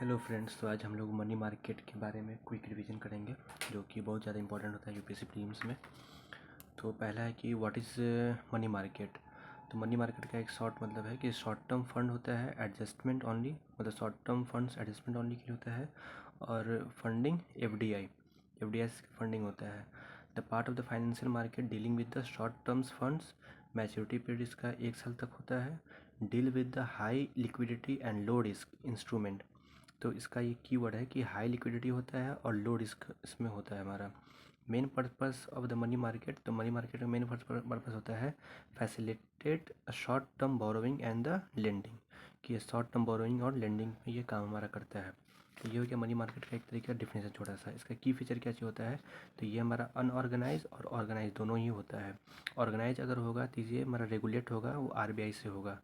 Hello friends, तो आज हम लोग मनी मार्केट के बारे में क्विक रिवीजन करेंगे जो कि बहुत ज़्यादा इंपॉर्टेंट होता है यूपीएससी प्रीलिम्स में। तो पहला है कि व्हाट इज़ मनी मार्केट। तो मनी मार्केट का एक शॉर्ट मतलब है कि शॉर्ट टर्म फंड होता है एडजस्टमेंट ओनली, मतलब short term funds adjustment only के लिए होता है। और फंडिंग एफडीआई फंडिंग होता है। The part of the financial market dealing with the short terms funds, maturity period इसका 1 साल तक होता है। Deal with the high liquidity and low risk instrument, तो इसका ये कीवर्ड है कि हाई लिक्विडिटी होता है और लो रिस्क इसमें होता है हमारा। Main purpose of the money market, तो मनी मार्केट का मेन पर्पस होता है facilitate short term borrowing and the lending, कि ये शॉर्ट टर्म बोरोइंग और लेंडिंग में ये काम हमारा करता है। तो ये हो गया मनी मार्केट का एक तरीके का डिफिनेशन छोटा सा। इसका की फीचर क्या चीज़ होता है, तो ये हमारा अनऑर्गेनाइज और ऑर्गेनाइज दोनों ही होता है। ऑर्गेनाइज अगर होगा तो ये हमारा रेगुलेट होगा, वो आरबीआई से होगा।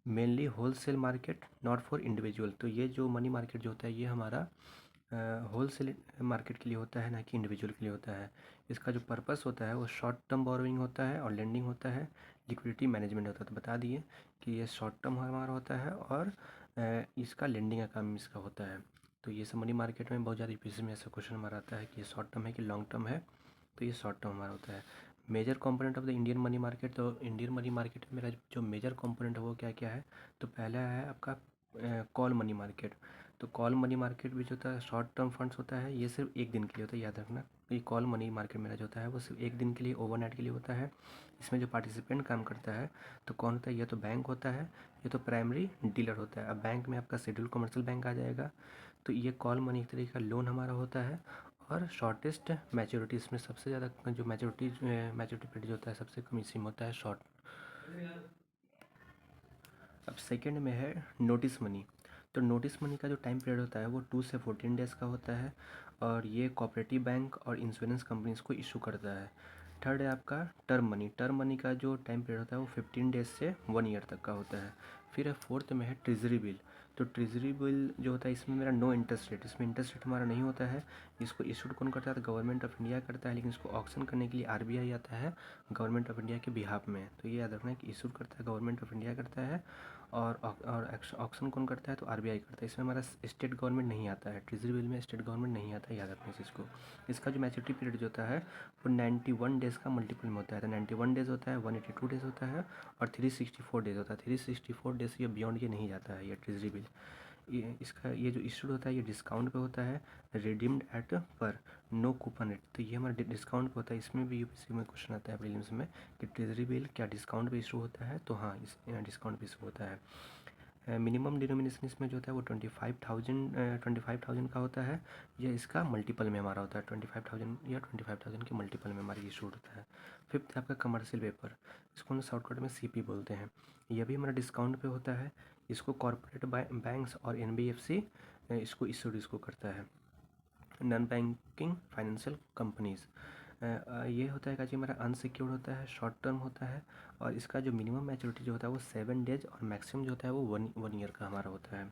Mainly wholesale market not for individual, तो ये जो मनी मार्केट जो होता है ये हमारा होल सेल मार्केट के लिए होता है, ना कि इंडिविजुअल के लिए होता है। इसका जो पर्पस होता है वो शॉर्ट टर्म बोरोइंग होता है और लेंडिंग होता है, लिक्विडिटी मैनेजमेंट होता है। तो बता दिए कि ये शॉर्ट टर्म हमारा होता है और इसका लेंडिंग का काम इसका होता है। तो ये सब मनी मार्केट में बहुत ज़्यादा यूपीएससी में ऐसा क्वेश्चन हमारा आता है कि ये शॉर्ट टर्म है कि लॉन्ग टर्म है, तो ये शॉर्ट टर्म हमारा होता है। Major component of the Indian money market, तो इंडियन मनी मार्केट में मेरा जो मेजर कंपोनेंट है वो क्या क्या है, तो पहला है आपका कॉल मनी मार्केट। तो कॉल मनी मार्केट भी जो होता है शॉर्ट टर्म फंड्स होता है, ये सिर्फ एक दिन के लिए होता है, याद रखना। ये कॉल मनी मार्केट मेरा जो होता है वो सिर्फ एक दिन के लिए, ओवरनाइट के लिए होता है। इसमें जो पार्टिसिपेंट काम करता है तो कौन होता है, ये तो बैंक होता है, ये तो प्राइमरी डीलर होता है। अब बैंक में आपका शेड्यूल कमर्शियल बैंक आ जाएगा। तो ये कॉल मनी एक तरीके का लोन हमारा होता है। और शॉर्टेस्ट मैच्योरिटी, इसमें सबसे ज़्यादा जो मैच्योरिटी पीरियड होता है सबसे कम इसी में होता है शॉर्ट। अब सेकंड में है नोटिस मनी। तो नोटिस मनी का जो टाइम पीरियड होता है वो 2 से 14 डेज़ का होता है, और ये कोऑपरेटिव बैंक और इंश्योरेंस कंपनीज को इशू करता है। थर्ड है आपका टर्म मनी। टर्म मनी का जो टाइम पीरियड होता है वो 15 डेज से 1 ईयर तक का होता है। फिर है फोर्थ में है ट्रेजरी बिल। तो ट्रेजरी बिल जो होता है इसमें मेरा नो इंटरेस्ट रेट, इसमें इंटरेस्ट रेट हमारा नहीं होता है। इसको इशूड कौन करता है, तो गवर्नमेंट ऑफ इंडिया करता है, लेकिन इसको ऑक्शन करने के लिए आरबीआई आता है गवर्नमेंट ऑफ इंडिया के बिहाफ में। तो ये याद रखना है कि इशूड करता है गवर्नमेंट ऑफ इंडिया करता है, और ऑक्शन कौन करता है, तो आरबीआई करता है। इसमें हमारा स्टेट गवर्नमेंट नहीं आता है, ट्रेजरी बिल में स्टेट गवर्नमेंट नहीं आता है, याद रखना इस चीज़ को। इसका जो मैच्योरिटी पीरियड जो होता है वो 91 डेज़ का मल्टीपल में होता है। तो 91 डेज़ होता है, 182 डेज़ होता है और 364 डेज़ होता है। 364 डेज़ ये बियॉन्ड ये नहीं जाता है ये ट्रेजरी बिल। ये जो इशूड होता है ये डिस्काउंट पे होता है, रिडीम्ड एट पर नो कूपन रेट। तो ये हमारा डिस्काउंट पे होता है। इसमें भी यूपीएससी में क्वेश्चन आता है प्रीलिम्स में कि ट्रेजरी बिल क्या डिस्काउंट पे इशू होता है, तो हाँ इस डिस्काउंट पे इशू होता है। मिनिमम डिनोमिनेशन इसमें जो होता है वो 25,000 का होता है। ये इसका मल्टीपल में हमारा होता है, 25,000 या 25,000 के मल्टीपल में हमारी इशूड होता है। फिफ्थ है आपका कमर्शियल पेपर, इसको हम शॉर्टकट में सीपी बोलते हैं। यह भी हमारा डिस्काउंट पे होता है। इसको कॉर्पोरेट बैंक्स और एनबीएफसी इसको करता है। नॉन बैंकिंग फाइनेंशियल कंपनीज़, ये होता है का जी हमारा अनसिक्योर्ड होता है, शॉर्ट टर्म होता है, और इसका जो मिनिमम मैच्योरिटी जो होता है वो 7 डेज और मैक्सिमम जो होता है वो वन ईयर का हमारा होता है।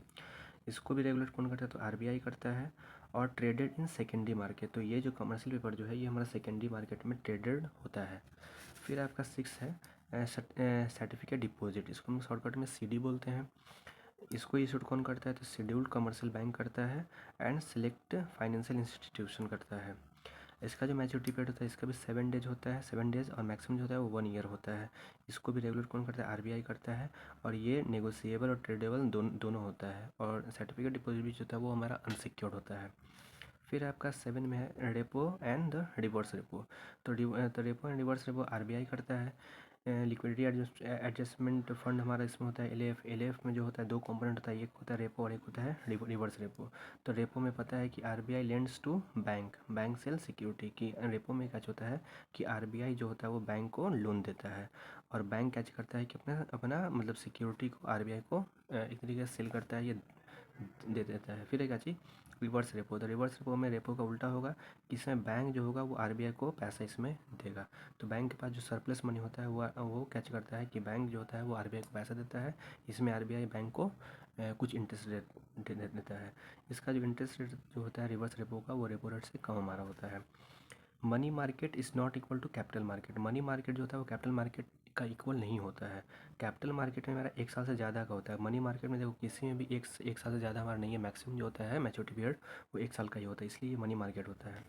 इसको भी रेगुलेट कौन करता है, तो आरबीआई करता है। और ट्रेडेड इन सेकेंडरी मार्केट, तो ये जो कमर्शियल पेपर जो है ये हमारा सेकेंडरी मार्केट में ट्रेडेड होता है। फिर आपका 6 है सर्टिफिकेट डिपॉजिट, इसको हम शॉर्टकट में सीडी बोलते हैं। इसको इशूड कौन करता है, तो शेड्यूल्ड कमर्शियल बैंक करता है एंड सेलेक्ट फाइनेंशियल इंस्टीट्यूशन करता है। इसका जो मैच्योरिटी पीरियड होता है इसका भी 7 डेज होता है, 7 डेज, और मैक्सिमम जो होता है वो 1 ईयर होता है। इसको भी रेगुलेट कौन करता है, आरबीआई करता है। और ये नेगोशिएबल और ट्रेडेबल दोनों होता है। और सर्टिफिकेट डिपॉजिट भी जो होता है वो हमारा अनसिक्योर्ड होता है। फिर आपका 7 में है repo and the reverse repo. तो repo and reverse repo RBI करता है। लिक्विडिटी एडजस्टमेंट फंड हमारा इसमें होता है एलएफ में जो होता है 2 कंपोनेंट होता है, एक होता है रेपो और एक होता है रिवर्स रेपो। तो रेपो में पता है कि RBI lends to bank sell security, की रेपो में क्या होता है कि आरबीआई जो होता है वो बैंक को लोन देता है, और बैंक क्या करता है कि अपना अपना मतलब सिक्योरिटी को आरबीआई को एक तरीके से सेल करता है, ये दे देता है। फिर एक अच्छी रिवर्स रेपो, तो रिवर्स रेपो में रेपो का उल्टा होगा, इसमें बैंक जो होगा वो आरबीआई को पैसा इसमें देगा। तो बैंक के पास जो सरप्लस मनी होता है वो कैच करता है कि बैंक जो होता है वो आरबीआई को पैसा देता है, इसमें आरबीआई बैंक को कुछ इंटरेस्ट रेट दे देता है। इसका जो इंटरेस्ट रेट जो होता है रिवर्स रेपो का वो रेपो रेट से कम हमारा होता है। Money market is not equal to capital market. Money market जो होता है वो कैपिटल मार्केट का इक्वल नहीं होता है। कैपिटल मार्केट में मेरा 1 साल से ज़्यादा का होता है। मनी मार्केट में देखो किसी में भी एक साल से ज़्यादा हमारा नहीं है। मैक्सिमम जो होता है मैच्योरिटी पीरियड वो 1 साल का ही होता है, इसलिए ये मनी मार्केट होता है।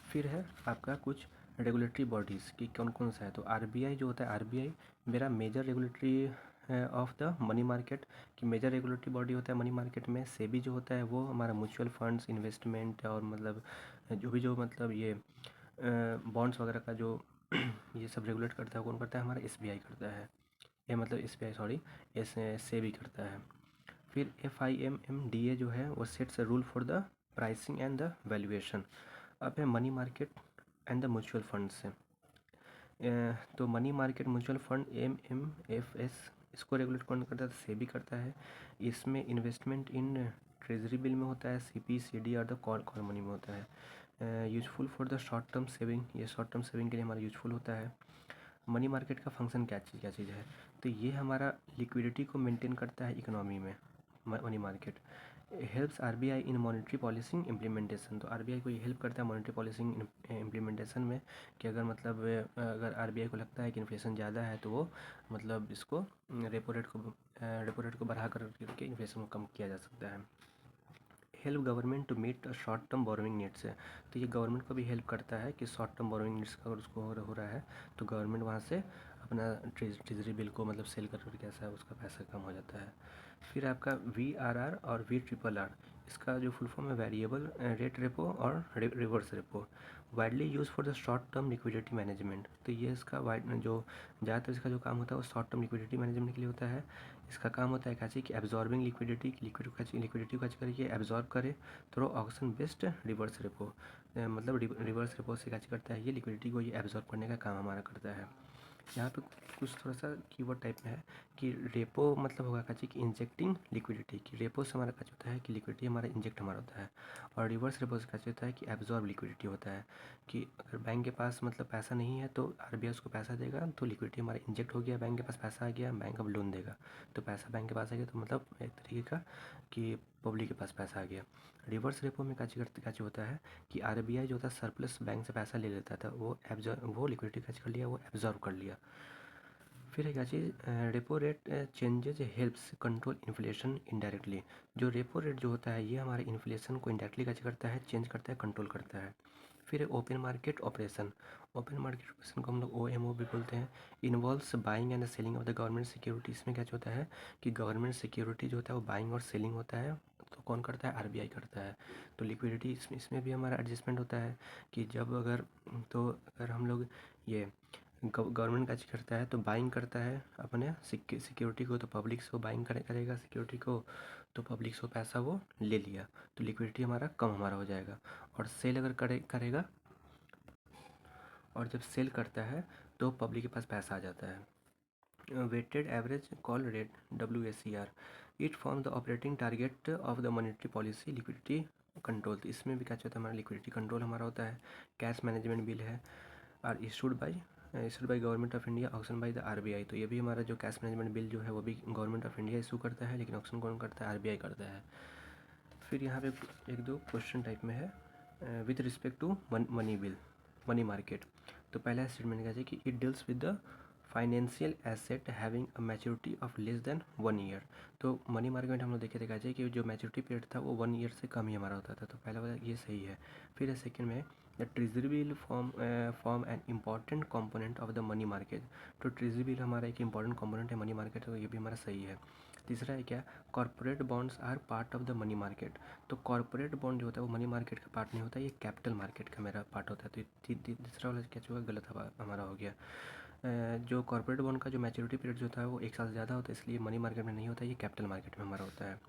फिर है आपका कुछ रेगुलेटरी बॉडीज़ कि कौन कौन सा है। तो आरबीआई जो होता है, आरबीआई मेरा major regulatory of the money market की मेजर रेगुलेटरी बॉडी होता है मनी मार्केट में। सेबी जो होता है वो हमारा म्यूचुअल फंड्स इन्वेस्टमेंट और मतलब जो मतलब ये बॉन्ड्स वगैरह का जो ये सब रेगुलेट करता है, कौन करता है, हमारा एसबीआई करता है। ये मतलब एसबीआई सॉरी एस सेबी करता है। फिर FIMMDA जो है वो sets a rule for the pricing and the valuation. अब है money market and the mutual fund से। तो money market mutual fund MMFS इसको रेगुलेट कौन करता है, सेबी करता है। इसमें इन्वेस्टमेंट इन ट्रेजरी बिल में होता है, CP CD और द कॉल मनी में होता है। Useful for the short term saving, ये शॉर्ट टर्म सेविंग के लिए हमारा यूजफुल होता है। मनी मार्केट का फंक्शन क्या चीज़ है, तो ये हमारा लिक्विडिटी को मेंटेन करता है इकोनॉमी में। मनी मार्केट हेल्प्स आरबीआई इन मॉनेटरी पॉलिसी इम्प्लीमेंटेशन। तो आरबीआई को ये हेल्प करता है मॉनेटरी पॉलिसी इम्प्लीमेंटेशन में कि अगर मतलब अगर आरबीआई को लगता है कि इन्फ्लेशन ज़्यादा है तो वो मतलब इसको रेपो रेट को बढ़ा करके इन्फ्लेशन को कम किया जा सकता है। Help government to meet short term borrowing needs है। तो ये गवर्नमेंट को भी हेल्प करता है कि शॉर्ट टर्म बोरोइंग नीड्स का अगर उसको हो रहा है तो गवर्नमेंट वहाँ से अपना ट्रेजरी बिल को मतलब सेल कर कैसा है उसका पैसा कम हो जाता है। फिर आपका VRR और VRRR, इसका जो फुल फॉर्म है वेरिएबल रेट रेपो और reverse repo. Widely use for the short term liquidity management. तो ये इसका वाइड जो ज़्यादातर इसका जो काम होता है वो शॉर्ट टर्म लिक्विडिटी मैनेजमेंट के लिए होता है। इसका काम होता है क्या चीज़ कि एब्जॉर्बिंग लिक्विडिटी को करके एब्जॉर्ब करे through auction based reverse repo. मतलब रिवर्स रेपो से क्या करता है, ये लिक्विडिटी को ये एब्जॉर्ब करने का काम हमारा करता है। यहाँ पे कुछ थोड़ा सा कीवर्ड टाइप में है कि रेपो मतलब होगा क्या कि इंजेक्टिंग लिक्विडिटी, की रेपो से हमारा क्या होता है कि लिक्विडिटी हमारा इंजेक्ट हमारा होता है। और रिवर्स रेपो से क्या होता है कि एब्जॉर्ब लिक्विडिटी होता है कि अगर बैंक के पास मतलब पैसा नहीं है तो आरबीआई उसको पैसा देगा, तो लिक्विडिटी हमारा इंजेक्ट हो गया, बैंक के पास पैसा आ गया, बैंक अब लोन देगा, तो पैसा बैंक के पास आ गया तो मतलब एक तरीके का कि पब्लिक के पास पैसा आ गया। रिवर्स रेपो में क्या होता है कि आरबीआई जो होता है सरप्लस बैंक से पैसा ले लेता था, वो लिक्विडिटी क्या कर लिया, वो एब्जॉर्व कर लिया। फिर है क्या चीज़, repo rate changes helps control inflation indirectly. जो रेपो रेट जो होता है ये हमारे इन्फ्लेशन को इनडायरेक्टली क्या करता है, चेंज करता है, कंट्रोल करता है। फिर open market operation. Open market operation को हम लोग OMO भी बोलते हैं। Involves buying and selling of the government security. इसमें क्या होता है कि गवर्नमेंट सिक्योरिटी जो होता है वो बाइंग और सेलिंग होता है, तो कौन करता है, आरबीआई करता है। तो लिक्विडिटी इसमें भी हमारा एडजस्टमेंट होता है कि जब अगर तो अगर हम लोग ये गवर्नमेंट का चीज़ करता है तो बाइंग करता है अपने सिक्योरिटी को, तो पब्लिक से वो बाइंग करेगा सिक्योरिटी को, तो पब्लिक से पैसा वो ले लिया, तो लिक्विडिटी हमारा कम हमारा हो जाएगा। और सेल अगर करेगा, और जब सेल करता है तो पब्लिक के पास पैसा आ जाता है। Weighted average call rate WACR, it form the operating target of the monetary policy liquidity control. तो इसमें भी क्या होता है, हमारा लिक्विडिटी कंट्रोल हमारा होता है। कैश मैनेजमेंट बिल है are issued by government of India, auction by the RBI. तो ये भी हमारा जो कैश मैनेजमेंट बिल जो है वो भी गवर्नमेंट ऑफ इंडिया इशू करता है, लेकिन ऑक्शन कौन करता है, आरबीआई करता है। फिर यहाँ पे एक दो क्वेश्चन टाइप में है with respect to money bill money market. तो पहला स्टेटमेंट क्या है कि it deals with the financial asset having a maturity of less than 1 year. तो मनी मार्केट हम लोग देखे थे क्या कि जो मैच्योरिटी पीरियड था वो 1 ईयर से कम ही हमारा होता था, तो पहला वाला ये सही है। फिर सेकंड में the treasury bill form an important component of the money market. तो ट्रेजरी बिल हमारा एक इंपॉर्टेंट कंपोनेंट है मनी मार्केट, तो ये भी हमारा सही है। तीसरा है क्या, corporate bonds are part of the money market. तो कॉर्पोरेट बॉन्ड जो होता है वो मनी मार्केट का पार्ट नहीं होता, ये कैपिटल मार्केट का मेरा पार्ट होता है। तो तीसरा वाला क्या हुआ, गलत हमारा हो गया। जो कॉर्पोरेट बॉन्ड का जो मैच्योरिटी पीरियड जो होता है वो 1 साल से ज़्यादा होता है, इसलिए मनी मार्केट में नहीं होता, ये कैपिटल मार्केट में हमारा होता है।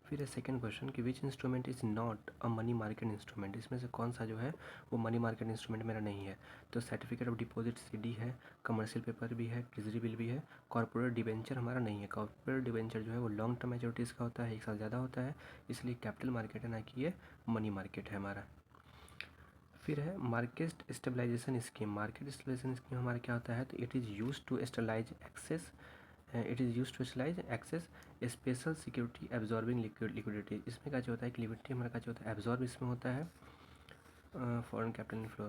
फिर है सेकंड क्वेश्चन कि which instrument is not a money market instrument. इसमें से कौन सा जो है वो मनी मार्केट इंस्ट्रूमेंट मेरा नहीं है। तो सर्टिफिकेट ऑफ डिपॉजिट CD है, कमर्शियल पेपर भी है, ट्रेजरी बिल भी है। कॉर्पोरेट डिबेंचर हमारा नहीं है। कॉर्पोरेट डिबेंचर जो है वो लॉन्ग टर्म मैच्योरिटीज़ का होता है, 1 साल ज़्यादा होता है, इसलिए कैपिटल मार्केट है, ना कि ये मनी मार्केट है हमारा। फिर है market stabilisation scheme. Market stabilisation scheme हमारा क्या होता है, तो it is use to stabilise excess special security absorbing liquidity. इसमें क्या होता है कि लिक्विडिटी हमारा क्या होता है, एब्जॉर्ब इसमें होता है foreign capital inflow.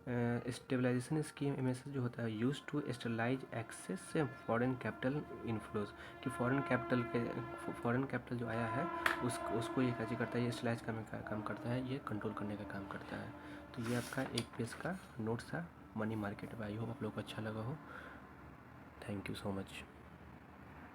Stabilization scheme MSS जो होता है यूज टू स्टेबलाइज एक्सेस से फॉरेन कैपिटल इनफ्लोज, कि फॉरेन कैपिटल जो आया है उसको ये क्या करता है, ये स्टेबलाइज करने का काम करता है, ये कंट्रोल करने का काम करता है। तो ये आपका एक पेज का नोट्स था मनी मार्केट में। आई होप आप लोग को अच्छा लगा हो। Thank you so much.